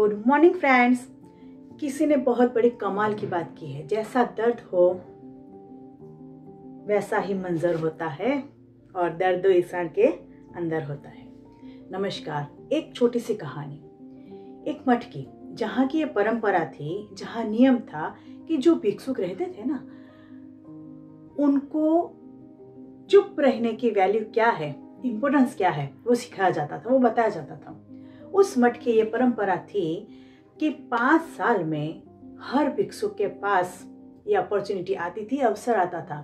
Good morning friends. किसी ने बहुत बड़ी कमाल की बात की है, जैसा दर्द हो वैसा ही मंजर होता है और दर्द इंसान के अंदर होता है। नमस्कार। एक छोटी सी कहानी। एक मठ की, जहाँ की ये परंपरा थी, जहाँ नियम था कि जो भिक्षुक रहते थे ना, उनको चुप रहने की वैल्यू क्या है, इम्पोर्टेंस क्या है, वो सिखाया जाता था, वो बताया जाता था। उस मठ की ये परंपरा थी कि 5 साल में हर भिक्षुक के पास ये अपॉर्चुनिटी आती थी, अवसर आता था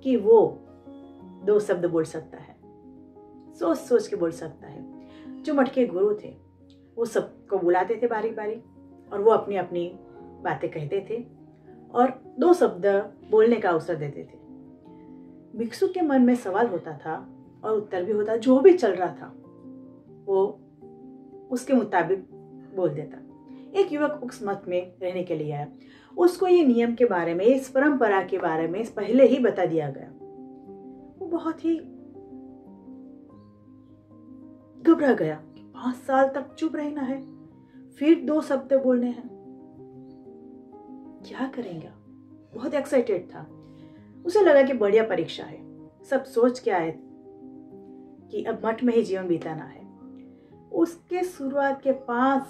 कि वो 2 शब्द बोल सकता है, सोच सोच के बोल सकता है। जो मठ के गुरु थे वो सबको बुलाते थे बारी बारी और वो अपनी अपनी बातें कहते थे और 2 शब्द बोलने का अवसर देते थे। भिक्षुक के मन में सवाल होता था और उत्तर भी होता, जो भी चल रहा था वो उसके मुताबिक बोल देता। एक युवक उस मठ में रहने के लिए आया। उसको ये नियम के बारे में, इस परंपरा के बारे में पहले ही बता दिया गया। वो बहुत ही घबरा गया कि 5 साल तक चुप रहना है, फिर 2 शब्द बोलने हैं, क्या करेंगे। बहुत एक्साइटेड था। उसे लगा कि बढ़िया परीक्षा है। सब सोच के आए कि अब मठ में ही जीवन बिताना है। उसके शुरुआत के 5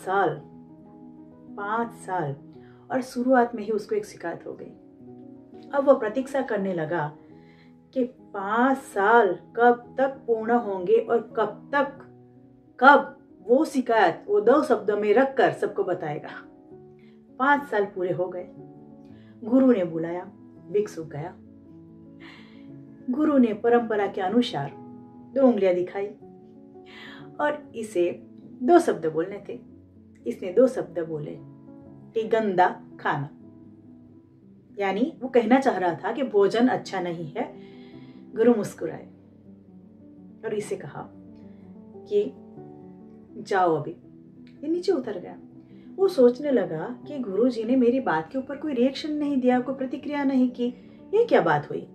साल और शुरुआत में ही उसको एक शिकायत हो गई। अब वो प्रतीक्षा करने लगा कि 5 साल कब तक पूर्ण होंगे और कब वो शिकायत वो 2 शब्दों में रखकर सबको बताएगा। 5 साल पूरे हो गए। गुरु ने बुलाया, भिक्षुक गया। गुरु ने परंपरा के अनुसार 2 उंगलियां दिखाई और इसे 2 शब्द बोलने थे। इसने 2 शब्द बोले कि गंदा खाना, यानी वो कहना चाह रहा था कि भोजन अच्छा नहीं है। गुरु मुस्कुराए और इसे कहा कि जाओ अभी। ये नीचे उतर गया। वो सोचने लगा कि गुरुजी ने मेरी बात के ऊपर कोई रिएक्शन नहीं दिया, कोई प्रतिक्रिया नहीं की, ये क्या बात हुई।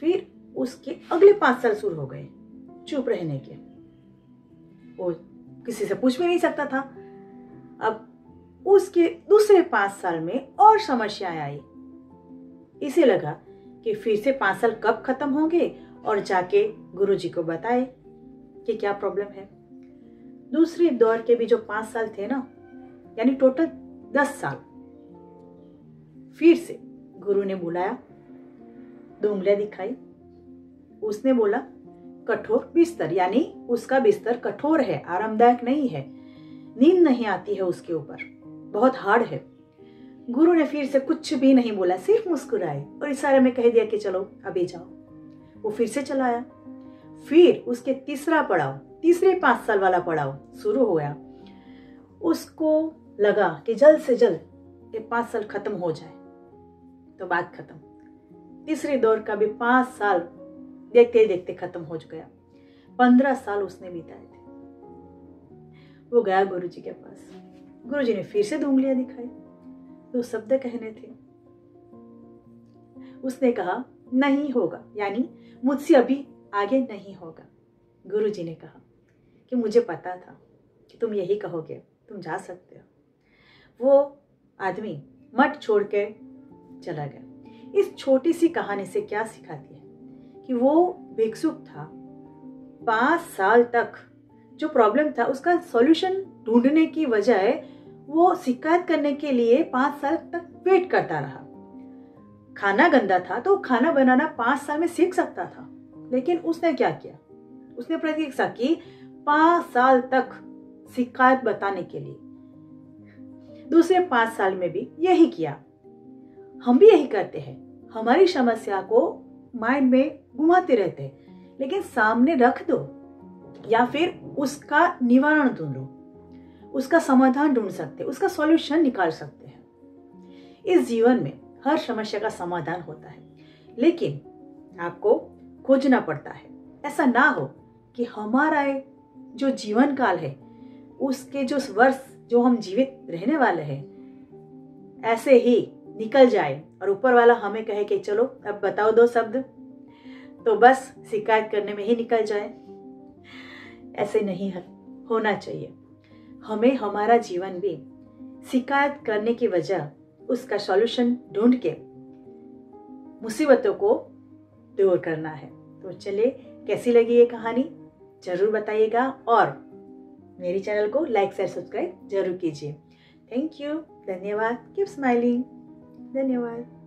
फिर उसके अगले 5 साल शुरू हो गए चुप रहने के। वो किसी से पूछ भी नहीं सकता था। अब उसके दूसरे 5 साल में और समस्याएं आई। इसे लगा कि फिर से 5 साल कब खत्म होंगे और जाके गुरुजी को बताए कि क्या प्रॉब्लम है। दूसरी दौर के भी जो 5 साल थे ना, यानी टोटल 10 साल। फिर से गुरु ने बुलाया, 2 उंगलियां दिखाई। उसने बोला कठोर बिस्तर, यानी उसका बिस्तर कठोर है, आरामदायक नहीं है, नींद नहीं आती है उसके ऊपर, बहुत हार्ड है। गुरु ने फिर से कुछ भी नहीं बोला, सिर्फ मुस्कुराए और इशारे में कह दिया कि चलो अभी जाओ। वो फिर से चला आया। फिर उसके तीसरा पड़ाव, तीसरे 5 साल वाला पड़ाव शुरू हो गया। उसको लगा कि जल्द से जल्द ये 5 साल खत्म हो जाए तो बात खत्म। तीसरे दौर का भी 5 साल देखते ही देखते खत्म हो गया। 15 साल उसने बिताए थे। वो गया गुरुजी के पास। गुरुजी ने फिर से 2 उंगलियां दिखाई, 2 शब्द कहने थे। उसने कहा नहीं होगा, यानी मुझसे अभी आगे नहीं होगा। गुरुजी ने कहा कि मुझे पता था कि तुम यही कहोगे, तुम जा सकते हो। वो आदमी मठ छोड़ के चला गया। इस छोटी सी कहानी से क्या सिखाती है कि वो भिक्षुक था, 5 साल तक जो प्रॉब्लम था उसका सॉल्यूशन ढूंढने की बजाय वो शिकायत करने के लिए 5 साल तक वेट करता रहा। खाना गंदा था तो खाना बनाना 5 साल में सीख सकता था, लेकिन उसने क्या किया, उसने प्रतीक्षा की 5 साल तक शिकायत बताने के लिए। दूसरे 5 साल में भी यही किया। हम भी यही करते हैं, हमारी समस्या को माइंड में घुमाते रहते हैं, लेकिन सामने रख दो या फिर उसका निवारण ढूंढो, उसका समाधान ढूंढ सकते, उसका सॉल्यूशन निकाल सकते हैं। इस जीवन में हर समस्या का समाधान होता है, लेकिन आपको खोजना पड़ता है। ऐसा ना हो कि हमारा जो जीवन काल है, उसके जो वर्ष जो हम जीवित रहने वाले हैं, ऐसे ही निकल जाए और ऊपर वाला हमें कहे कि चलो अब बताओ 2 शब्द, तो बस शिकायत करने में ही निकल जाए। ऐसे नहीं होना चाहिए। हमें हमारा जीवन भी शिकायत करने की वजह उसका सॉल्यूशन ढूंढ के मुसीबतों को दूर करना है। तो चलिए, कैसी लगी ये कहानी जरूर बताइएगा और मेरी चैनल को लाइक शेयर सब्सक्राइब जरूर कीजिए। थैंक यू, धन्यवाद, कीप स्माइलिंग, धन्यवाद।